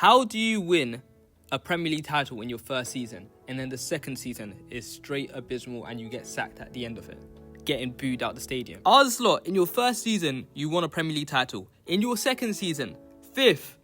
How do you win a Premier League title in your first season and then the second season is straight abysmal and you get sacked at the end of it, getting booed out the stadium? Arne Slot, in your first season, you won a Premier League title. In your second season, 5th,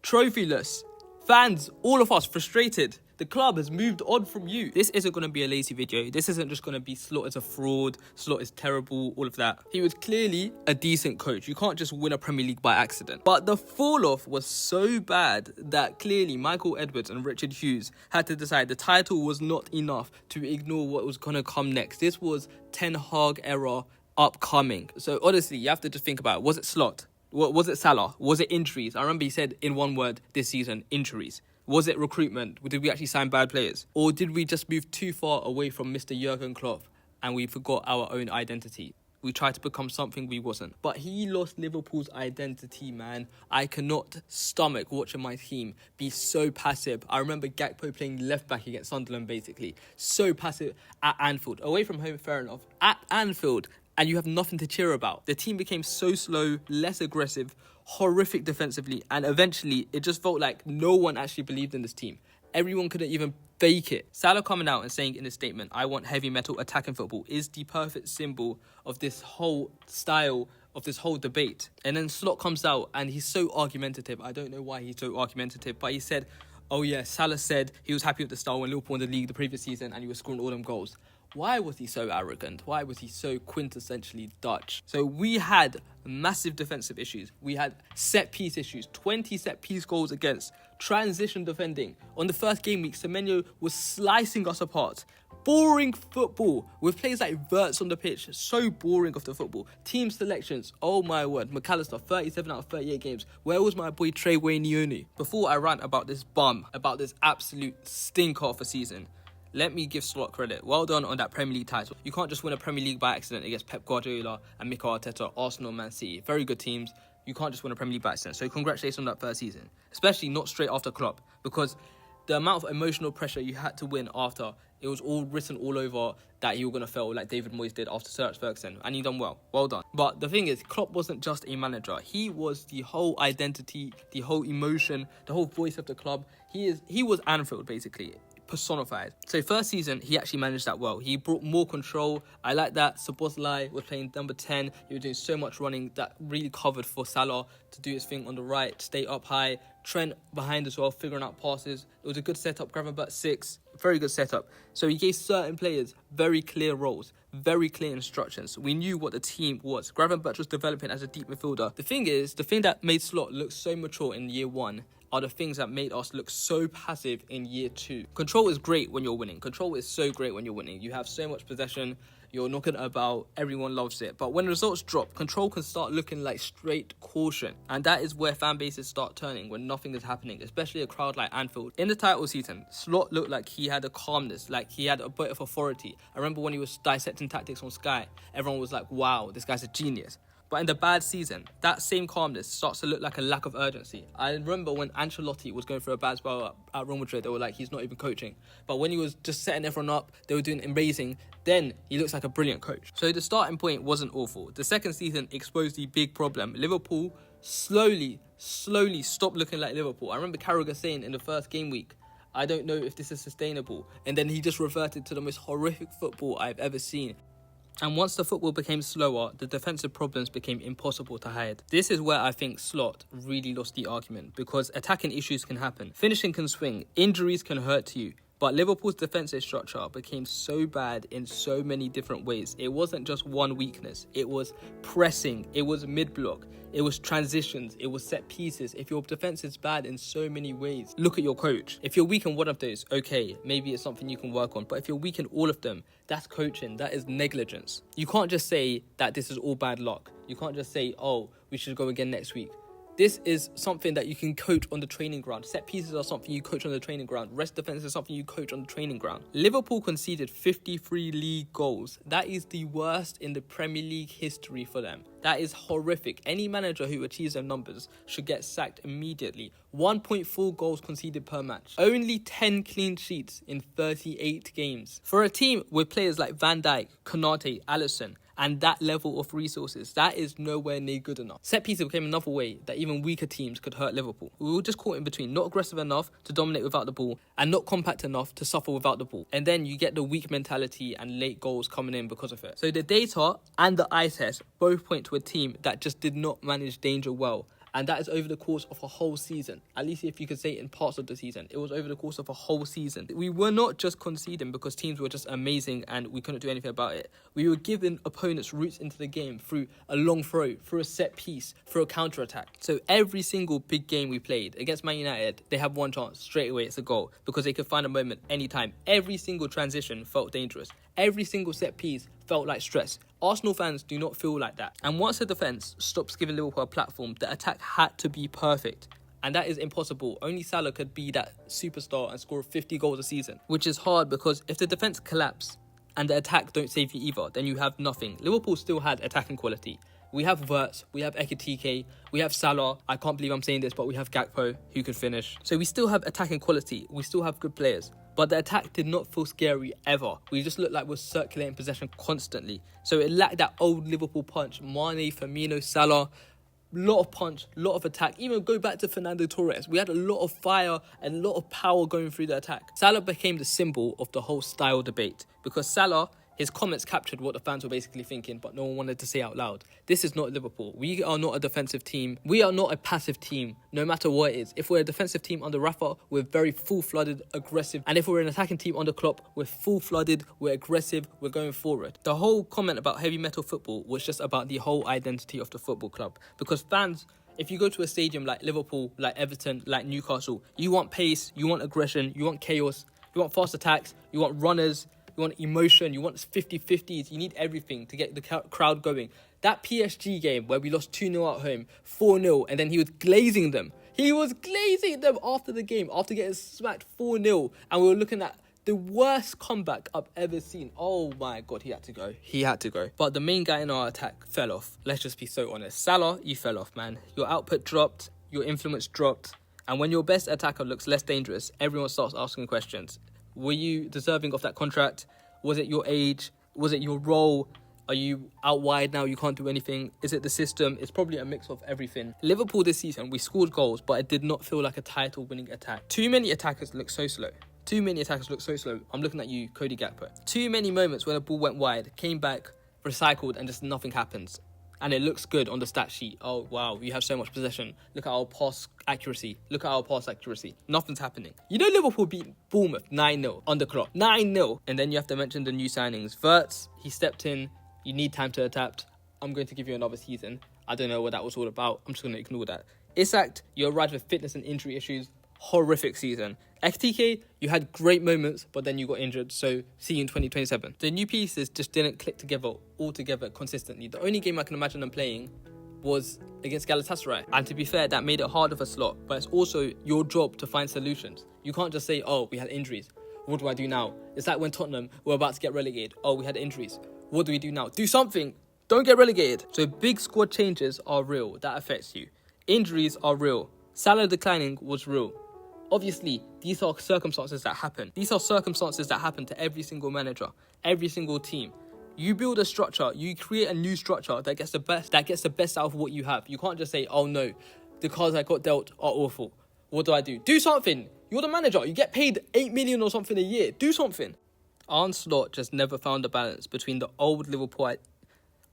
trophyless, fans, all of us frustrated. The club has moved on from you. This isn't going to be a lazy video. This isn't just going to be Slot is a fraud, Slot is terrible, all of that. He was clearly a decent coach. You can't just win a Premier League by accident. But the fall-off was so bad that clearly Michael Edwards and Richard Hughes had to decide the title was not enough to ignore what was going to come next. This was Ten Hag era upcoming. So honestly, you have to just think about it. Was it Slot? Was it Salah? Was it injuries? I remember he said in one word this season, injuries. Was it recruitment? Did we actually sign bad players? Or did we just move too far away from Mr. Jurgen Klopp and we forgot our own identity? We tried to become something we wasn't. But he lost Liverpool's identity, man. I cannot stomach watching my team be so passive. I remember Gakpo playing left back against Sunderland, basically. So passive at Anfield. Away from home, fair enough. At Anfield, and you have nothing to cheer about. The team became so slow, less aggressive, horrific defensively, and eventually it just felt like no one actually believed in this team. Everyone couldn't even fake it. Salah coming out and saying in his statement, "I want heavy metal attacking football," is the perfect symbol of this whole style, of this whole debate. And then Slot comes out and he's so argumentative. I don't know why he's so argumentative, but he said, oh yeah, Salah said he was happy with the style when Liverpool won the league the previous season and he was scoring all them goals. Why was he so arrogant? Why was he so quintessentially Dutch? So we had massive defensive issues. We had set piece issues, 20 set piece goals against, transition defending. On the first game week, Semenyo was slicing us apart. Boring football with players like Wirtz on the pitch. So boring of the football. Team selections, oh my word. McAllister, 37 out of 38 games. Where was my boy Trey Wayne? Before I rant about this bum, about this absolute stinker of a season, let me give Slot credit. Well done on that Premier League title. You can't just win a Premier League by accident against Pep Guardiola and Mikel Arteta, Arsenal, Man City. Very good teams. You can't just win a Premier League by accident. So congratulations on that first season. Especially not straight after Klopp. Because the amount of emotional pressure you had to win after, it was all written all over that you were going to fail like David Moyes did after Sir Alex Ferguson. And you done well. Well done. But the thing is, Klopp wasn't just a manager. He was the whole identity, the whole emotion, the whole voice of the club. He was Anfield, basically. Personified. So first season, he actually managed that well. He brought more control. I like that. Szoboszlai was playing number 10. He was doing so much running that really covered for Salah to do his thing on the right, stay up high. Trent behind as well, figuring out passes. It was a good setup. Gravenberch 6, very good setup. So he gave certain players very clear roles, very clear instructions. We knew what the team was. Gravenberch was developing as a deep midfielder. The thing is, the thing that made Slot look so mature in year 1 are the things that made us look so passive in year 2. Control is great when you're winning. Control is so great when you're winning. You have so much possession. You're knocking it about. Everyone loves it. But when results drop, control can start looking like straight caution. And that is where fan bases start turning when nothing is happening, especially a crowd like Anfield. In the title season, Slot looked like he had a calmness, like he had a bit of authority. I remember when he was dissecting tactics on Sky, everyone was like, wow, this guy's a genius. But in the bad season, that same calmness starts to look like a lack of urgency. I remember when Ancelotti was going through a bad spell at Real Madrid, they were like, he's not even coaching. But when he was just setting everyone up, they were doing amazing, then he looks like a brilliant coach. So the starting point wasn't awful. The second season exposed the big problem. Liverpool slowly stopped looking like Liverpool. I remember Carragher saying in the first game week, I don't know if this is sustainable. And then he just reverted to the most horrific football I've ever seen. And once the football became slower, the defensive problems became impossible to hide. This is where I think Slot really lost the argument, because attacking issues can happen, finishing can swing, injuries can hurt you. But Liverpool's defensive structure became so bad in so many different ways. It wasn't just one weakness. It was pressing. It was mid-block. It was transitions. It was set pieces. If your defense is bad in so many ways, look at your coach. If you're weak in one of those, okay, maybe it's something you can work on. But if you're weak in all of them, that's coaching. That is negligence. You can't just say that this is all bad luck. You can't just say, oh, we should go again next week. This is something that you can coach on the training ground. Set pieces are something you coach on the training ground. Rest defense is something you coach on the training ground. Liverpool conceded 53 league goals. That is the worst in the Premier League history for them. That is horrific. Any manager who achieves their numbers should get sacked immediately. 1.4 goals conceded per match. Only 10 clean sheets in 38 games. For a team with players like Van Dijk, Konate, Alisson, and that level of resources, that is nowhere near good enough. Set pieces became another way that even weaker teams could hurt Liverpool. We were just caught in between, not aggressive enough to dominate without the ball and not compact enough to suffer without the ball. And then you get the weak mentality and late goals coming in because of it. So the data and the eye test both point to a team that just did not manage danger well. And that is over the course of a whole season. At least if you could say in parts of the season. It was over the course of a whole season. We were not just conceding because teams were just amazing and we couldn't do anything about it. We were giving opponents routes into the game through a long throw, through a set piece, through a counter-attack. So every single big game we played against Man United, they have one chance, straight away it's a goal. Because they could find a moment anytime. Every single transition felt dangerous. Every single set piece felt like stress. Arsenal fans do not feel like that. And once the defence stops giving Liverpool a platform, the attack had to be perfect. And that is impossible. Only Salah could be that superstar and score 50 goals a season. Which is hard because if the defence collapse and the attack don't save you either, then you have nothing. Liverpool still had attacking quality. We have Wirtz, we have Ekitike, we have Salah. I can't believe I'm saying this, but we have Gakpo, who could finish. So we still have attacking quality. We still have good players. But the attack did not feel scary ever. We just looked like we're circulating possession constantly. So it lacked that old Liverpool punch. Mane, Firmino, Salah, lot of punch, lot of attack. Even go back to Fernando Torres. We had a lot of fire and a lot of power going through the attack. Salah became the symbol of the whole style debate because Salah, his comments captured what the fans were basically thinking, but no one wanted to say out loud. This is not Liverpool. We are not a defensive team. We are not a passive team, no matter what it is. If we're a defensive team under Rafa, we're very full-flooded, aggressive. And if we're an attacking team under Klopp, we're full-flooded, we're aggressive, we're going forward. The whole comment about heavy metal football was just about the whole identity of the football club. Because fans, if you go to a stadium like Liverpool, like Everton, like Newcastle, you want pace, you want aggression, you want chaos, you want fast attacks, you want runners, you want emotion, you want 50-50s, you need everything to get the crowd going. That PSG game where we lost 2-0 at home, 4-0, and then he was glazing them. He was glazing them after the game, after getting smacked 4-0, and we were looking at the worst comeback I've ever seen. Oh my God, he had to go. He had to go. But the main guy in our attack fell off. Let's just be so honest. Salah, you fell off, man. Your output dropped, your influence dropped, and when your best attacker looks less dangerous, everyone starts asking questions. Were you deserving of that contract? Was it your age? Was it your role? Are you out wide now? You can't do anything. Is it the system? It's probably a mix of everything. Liverpool this season, we scored goals, but it did not feel like a title-winning attack. Too many attackers look so slow. I'm looking at you, Cody Gakpo. Too many moments when the ball went wide, came back, recycled, and just nothing happens. And it looks good on the stat sheet. Oh, wow, you have so much possession. Look at our pass accuracy. Nothing's happening. You know Liverpool beat Bournemouth 9-0 on the clock. 9-0. And then you have to mention the new signings. Wirtz, he stepped in. You need time to adapt. I'm going to give you another season. I don't know what that was all about. I'm just going to ignore that. Isak, you arrived with fitness and injury issues. Horrific season. XTK, you had great moments, but then you got injured, so see you in 2027. The new pieces just didn't click together altogether consistently. The only game I can imagine them playing was against Galatasaray. And to be fair, that made it harder for Slot, but it's also your job to find solutions. You can't just say, oh, we had injuries. What do I do now? It's like when Tottenham were about to get relegated. Oh, we had injuries. What do we do now? Do something. Don't get relegated. So big squad changes are real. That affects you. Injuries are real. Salah declining was real. Obviously, these are circumstances that happen. These are circumstances that happen to every single manager, every single team. You build a structure, you create a new structure that gets the best out of what you have. You can't just say, oh no, the cards I got dealt are awful. What do I do? Do something. You're the manager. You get paid 8 million or something a year. Do something. Arne Slot just never found the balance between the old Liverpool.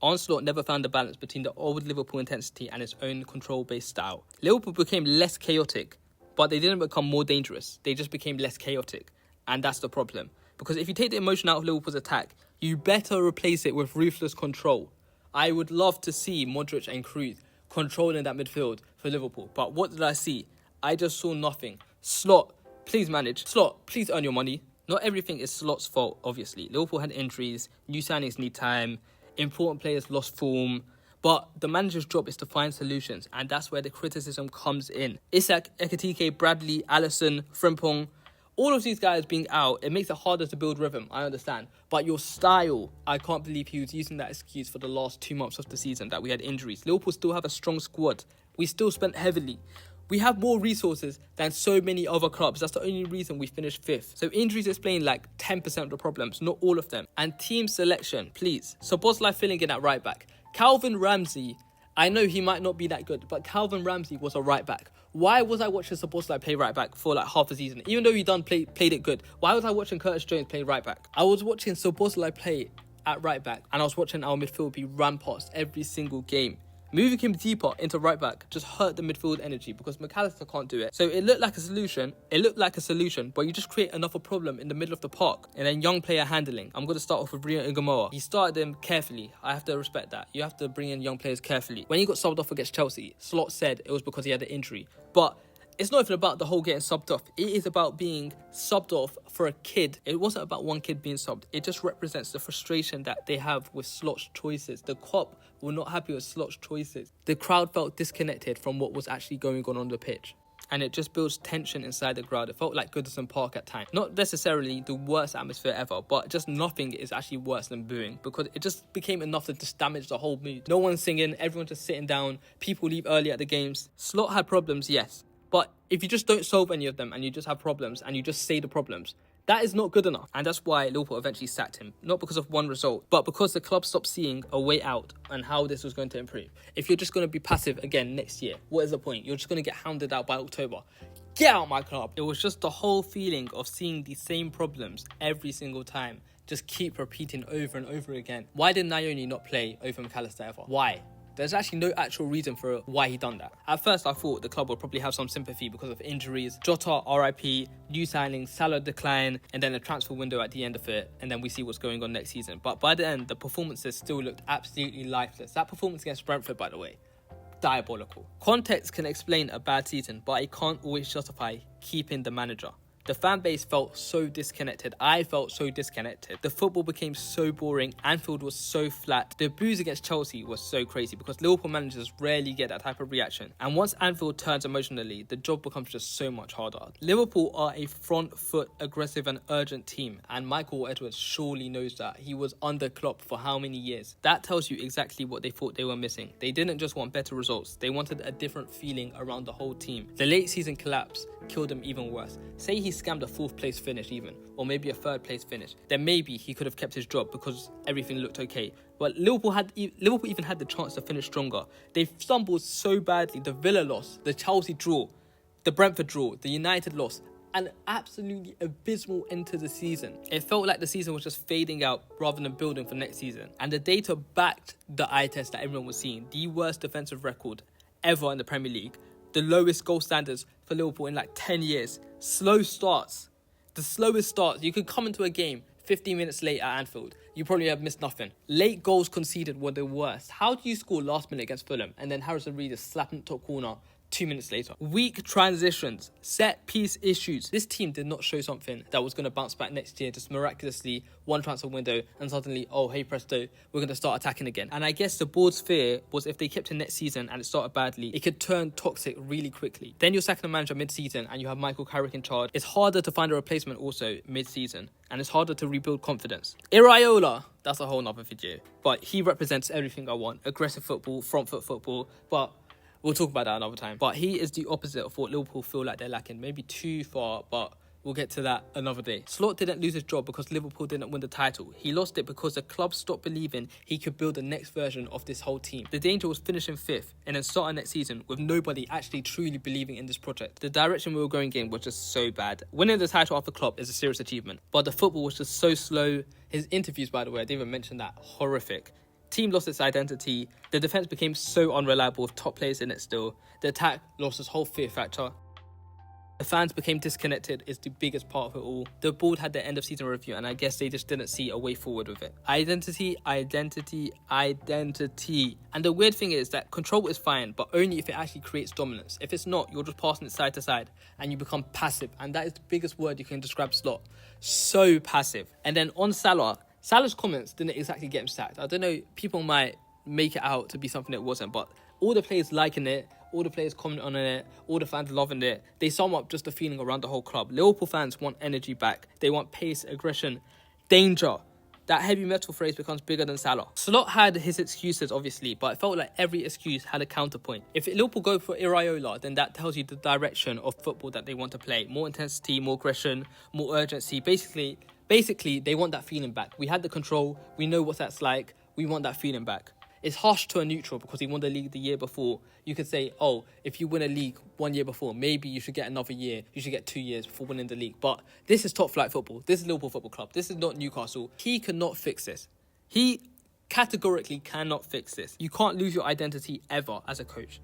Arne Slot never found the balance between the old Liverpool intensity and his own control-based style. Liverpool became less chaotic, but they didn't become more dangerous. They just became less chaotic. And that's the problem. Because if you take the emotion out of Liverpool's attack, you better replace it with ruthless control. I would love to see Modric and Kroos controlling that midfield for Liverpool. But what did I see? I just saw nothing. Slot, please manage. Slot, please earn your money. Not everything is Slot's fault, obviously. Liverpool had injuries. New signings need time. Important players lost form. But the manager's job is to find solutions, and that's where the criticism comes in. Isak, Ekitike, Bradley, Alisson, Frimpong, all of these guys being out, it makes it harder to build rhythm, I understand. But your style, I can't believe he was using that excuse for the last 2 months of the season that we had injuries. Liverpool still have a strong squad. We still spent heavily. We have more resources than so many other clubs. That's the only reason we finished 5th. So injuries explain like 10% of the problems, not all of them. And team selection, please. Szoboszlai filling in at right back. Calvin Ramsey, I know he might not be that good, but Calvin Ramsey was a right back. Why was I watching Szoboszlai play right back for like half a season? Even though he played it good. Why was I watching Curtis Jones play right back? I was watching Szoboszlai play at right back, and I was watching our midfield be ran past every single game. Moving him deeper into right back just hurt the midfield energy because McAllister can't do it. So it looked like a solution. But you just create another problem in the middle of the park. And then young player handling. I'm going to start off with Rio Ingamoa. He started them carefully. I have to respect that. You have to bring in young players carefully. When he got subbed off against Chelsea, Slot said it was because he had an injury. But it's not even about the whole getting subbed off. It is about being subbed off for a kid. It wasn't about one kid being subbed. It just represents the frustration that they have with Slot's choices. The Kop were not happy with Slot's choices. The crowd felt disconnected from what was actually going on the pitch. And it just builds tension inside the crowd. It felt like Goodison Park at times. Not necessarily the worst atmosphere ever, but just nothing is actually worse than booing because it just became enough to just damage the whole mood. No one's singing, everyone's just sitting down, people leave early at the games. Slot had problems, yes. But if you just don't solve any of them and you just have problems and you just say the problems, that is not good enough. And that's why Liverpool eventually sacked him. Not because of one result, but because the club stopped seeing a way out and how this was going to improve. If you're just going to be passive again next year, what is the point? You're just going to get hounded out by October. Get out my club. It was just the whole feeling of seeing the same problems every single time. Just keep repeating over and over again. Why did Nayoni not play over McAllister ever? Why? There's actually no actual reason for why he done that. At first, I thought the club would probably have some sympathy because of injuries. Jota, RIP, new signings, Salah decline, and then a transfer window at the end of it, and then we see what's going on next season. But by the end, the performances still looked absolutely lifeless. That performance against Brentford, by the way, diabolical. Context can explain a bad season, but it can't always justify keeping the manager. The fan base felt so disconnected. I felt so disconnected. The football became so boring. Anfield was so flat. The boos against Chelsea was so crazy because Liverpool managers rarely get that type of reaction. And once Anfield turns emotionally, the job becomes just so much harder. Liverpool are a front foot, aggressive and urgent team. And Michael Edwards surely knows that. He was under Klopp for how many years? That tells you exactly what they thought they were missing. They didn't just want better results. They wanted a different feeling around the whole team. The late season collapse killed him even worse. Say he scammed a 4th place finish even, or maybe a 3rd place finish, then maybe he could have kept his job because everything looked okay. But Liverpool even had the chance to finish stronger. They stumbled so badly. The Villa loss, the Chelsea draw, the Brentford draw, the United loss, an absolutely abysmal end to the season. It felt like the season was just fading out rather than building for next season. And the data backed the eye test that everyone was seeing. The worst defensive record ever in the Premier League. The lowest goal standards for Liverpool in like 10 years. Slow starts. The slowest starts. You could come into a game 15 minutes late at Anfield. You probably have missed nothing. Late goals conceded were the worst. How do you score last minute against Fulham and then Harrison Reed is slapping top corner 2 minutes later? Weak transitions, set piece issues. This team did not show something that was going to bounce back next year, just miraculously one transfer window and suddenly, oh hey presto, we're going to start attacking again. And I guess the board's fear was if they kept it next season and it started badly, it could turn toxic really quickly. Then you're sacking the manager mid-season and you have Michael Carrick in charge. It's harder to find a replacement also mid-season and it's harder to rebuild confidence. Iraola, that's a whole nother video. But he represents everything I want. Aggressive football, front foot football, but we'll talk about that another time. But he is the opposite of what Liverpool feel like they're lacking. Maybe too far, but we'll get to that another day. Slot didn't lose his job because Liverpool didn't win the title. He lost it because the club stopped believing he could build the next version of this whole team. The danger was finishing 5th and then starting next season with nobody actually truly believing in this project. The direction we were going in was just so bad. Winning the title after Klopp is a serious achievement, but the football was just so slow. His interviews, by the way, I didn't even mention that, horrific. Team lost its identity. The defence became so unreliable with top players in it still. The attack lost its whole fear factor. The fans became disconnected is the biggest part of it all. The board had their end of season review and I guess they just didn't see a way forward with it. Identity. And the weird thing is that control is fine, but only if it actually creates dominance. If it's not, you're just passing it side to side and you become passive. And that is the biggest word you can describe Slot. So passive. And then on Salah's comments didn't exactly get him sacked. I don't know, people might make it out to be something it wasn't, but all the players liking it, all the players commenting on it, all the fans loving it, they sum up just the feeling around the whole club. Liverpool fans want energy back. They want pace, aggression, danger. that heavy metal phrase becomes bigger than Salah. Slot had his excuses, obviously, but it felt like every excuse had a counterpoint. If Liverpool go for Iraola, then that tells you the direction of football that they want to play. More intensity, more aggression, more urgency. Basically, they want that feeling back. We had the control. We know what that's like. We want that feeling back. It's harsh to a neutral because he won the league the year before. You could say, oh, if you win a league 1 year before, maybe you should get another year. You should get 2 years before winning the league. But this is top flight football. This is Liverpool Football Club. This is not Newcastle. He cannot fix this. He categorically cannot fix this. You can't lose your identity ever as a coach.